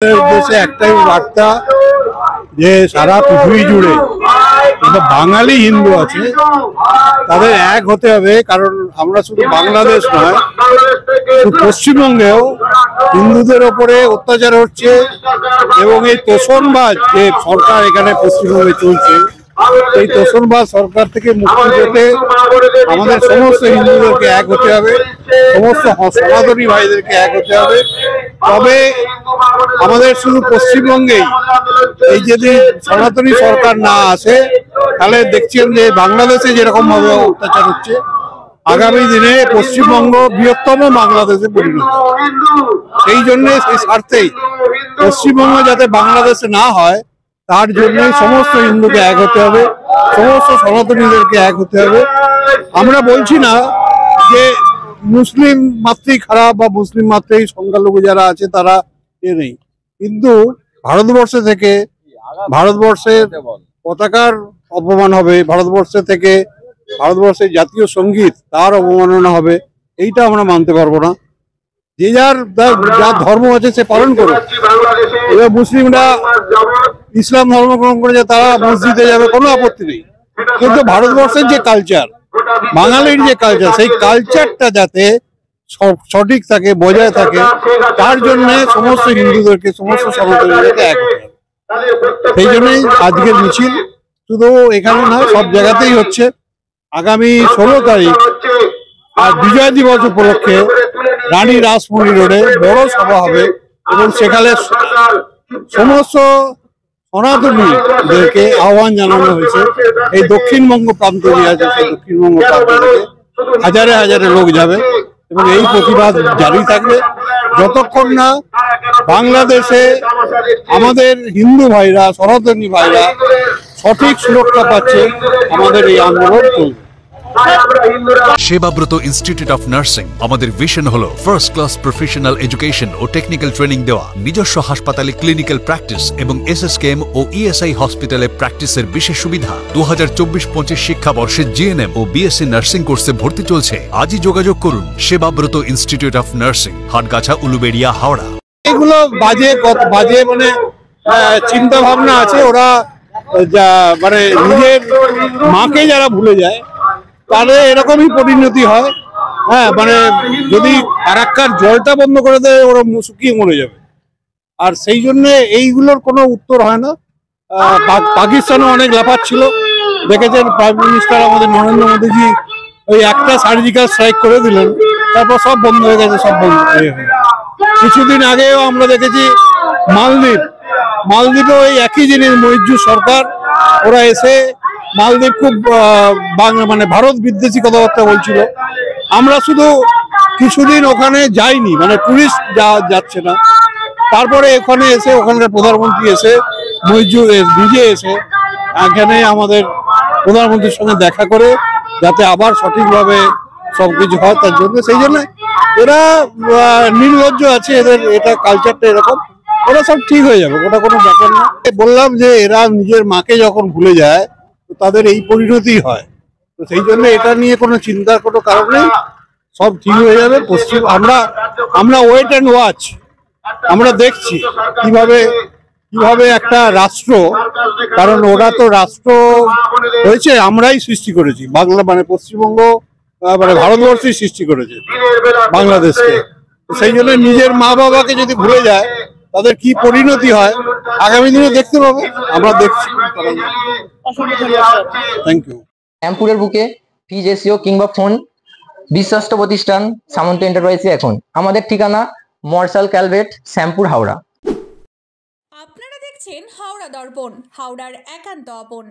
উদ্দেশ্যে একটাই বার্তা যে সারা পৃথিবী জুড়ে বাঙালি হিন্দু আছে তাদের এক হতে হবে। কারণ আমরা শুধু বাংলাদেশ নয়, পশ্চিমবঙ্গেও হিন্দুদের ওপরে অত্যাচার হচ্ছে এবং এই তোষণবাজ যে সরকার এখানে পশ্চিমবঙ্গে চলছে, এই তোষণবাজ সরকার থেকে মুক্তি পেতে আমাদের সমস্ত হিন্দুদেরকে এক হতে হবে, সমস্ত সনাতনী ভাইদেরকে এক হতে হবে। তবে আমাদের শুধু পশ্চিমবঙ্গেই এই যদি সনাতনী সরকার না আসে, তাহলে দেখছেন যে বাংলাদেশে যেরকম ভাবে অত্যাচার হচ্ছে, আগামী দিনে পশ্চিমবঙ্গ বৃহত্তম বাংলাদেশে পরিণত। সেই জন্য সেই স্বার্থেই পশ্চিমবঙ্গ যাতে বাংলাদেশে না হয়, তার জন্য সমস্ত হিন্দুকে এক হতে হবে, সমস্ত সনাতনীদেরকে এক হতে হবে। আমরা বলছি না যে মুসলিম মাত্রেই খারাপ বা মুসলিম মাত্রেই সংখ্যালঘু যারা আছে তারা নেই, কিন্তু ভারতবর্ষে থেকে ভারতবর্ষের পতাকার অপমান হবে, ভারতবর্ষে থেকে ভারতবর্ষের জাতীয় সঙ্গীত তার অবমাননা হবে, এইটা আমরা মানতে পারবো না। যে যার ধর্ম আছে সে পালন করবে। এবার মুসলিমরা ইসলাম ধর্ম গ্রহণ করেছে, তারা মসজিদে যাবে, কোনো আপত্তি নেই। কিন্তু ভারতবর্ষের যে কালচার, বাঙালির যে কালচার, সেই কালচারটা যাতে সঠিক থাকে, বজায় থাকে, তার জন্য সমস্ত হিন্দুদেরকে, সমস্ত সনাতনীদেরকে এক হতে হবে। সেই জন্যই আজকের মিছিল শুধু এখানে নয়, সব জায়গাতেই হচ্ছে। আগামী 16 তারিখ আর বিজয় দিবস উপলক্ষে রানী রাসমণি রোডে বড় সভা হবে এবং সেখানে সমস্ত সনাতনীদেরকে আহ্বান জানানো হয়েছে। এই দক্ষিণবঙ্গ প্রান্ত দিয়ে আছে, সেই দক্ষিণবঙ্গ প্রান্ত থেকে হাজারে হাজারে লোক যাবে এবং এই প্রতিবাদ জারি থাকবে যতক্ষণ না বাংলাদেশে আমাদের হিন্দু ভাইরা, সনাতনী ভাইরা সঠিক সুরক্ষা পাচ্ছে। আমাদের এই আন্দোলন চলবে। সেবাব্রত ইনস্টিটিউট অফ নার্সিং আমাদের ভিশন হলো ফার্স্ট ক্লাস প্রফেশনাল এডুকেশন ও টেকনিক্যাল ট্রেনিং দেওয়া, নিজস্ব হাসপাতালে ক্লিনিক্যাল প্র্যাকটিস এবং এসএসকেএম ও ইএসআই হসপিটালে প্র্যাকটিসের বিশেষ সুবিধা। 2024-25 শিক্ষাবর্ষে জিএনএম ও বিএসসি নার্সিং কোর্সে ভর্তি চলছে। আজই যোগাযোগ করুন Sebabrata institute of nursing, Hatgachha, Uluberia, Howrah. এগুলো বাজে মানে চিন্তা ভাবনা আছে। ওরা মানে নিজের মাকে যারা ভুলে যায় তাহলে এরকমই পরিণতি হয়। হ্যাঁ, মানে যদি ফারাক্কার জলটা বন্ধ করে দেয়, ওরা শুকিয়ে মরে যাবে। আর সেই জন্য এইগুলোর কোনো উত্তর হয় না। পাকিস্তানে অনেক লাফাচ্ছিল, দেখেছেন প্রাইম মিনিস্টার আমাদের নরেন্দ্র মোদীজি ওই একটা সার্জিক্যাল স্ট্রাইক করে দিলেন, তারপর সব বন্ধ হয়ে গেছে, সব বন্ধ হয়ে গেছে। কিছুদিন আগেও আমরা দেখেছি মালদ্বীপেও এই একই জিনিস, মহিজুর সরকার ওরা এসে মালদ্বীপ খুব মানে ভারত বিদ্বেষী কথাবার্তা বলছিল। আমরা শুধু কিছুদিন ওখানে যাইনি, মানে টুরিস্ট যাচ্ছে না, তারপরে ওখানে এসে ওখানকার প্রধানমন্ত্রী এসে মহিজুর নিজে এসে এখানে আমাদের প্রধানমন্ত্রীর সঙ্গে দেখা করে যাতে আবার সঠিকভাবে সবকিছু হয় তার জন্য। সেই জন্য এরা নির্লজ্জ আছে, এদের এটা কালচারটা এরকম। ওরা সব ঠিক হয়ে যাবে, ওটা কোনো ব্যাপার না। বললাম যে এরা নিজের মাকে যখন ভুলে যায় তাদের এই পরিণতি হয়। তো সেই জন্য এটা নিয়ে কোনো চিন্তার কোনো কারণ নেই, সব ঠিক হয়ে যাবে। আমরা ওয়েট অ্যান্ড ওয়াচ, আমরা দেখছি কিভাবে একটা রাষ্ট্র, কারণ ওরা তো রাষ্ট্র হয়েছে আমরাই সৃষ্টি করেছি, বাংলা মানে পশ্চিমবঙ্গ মানে ভারতবর্ষই সৃষ্টি করেছে বাংলাদেশকে। সেই জন্য নিজের মা বাবাকে যদি ভুলে যায় তাদের কি পরিণতি হয় আগামী দিনে দেখতে পাবো, আমরা দেখছি। Thank you. শ্যামপুরের বুকে ফিজ এসিও কিংবা ফোন বিশ্বস্ত প্রতিষ্ঠান সামন্ত এন্টারপ্রাইজে এখন আমাদের ঠিকানা মর্সাল ক্যালভেট, শ্যামপুর, হাওড়া। আপনারা দেখছেন হাওড়া দর্পণ, হাওড়ার একান্ত আপন।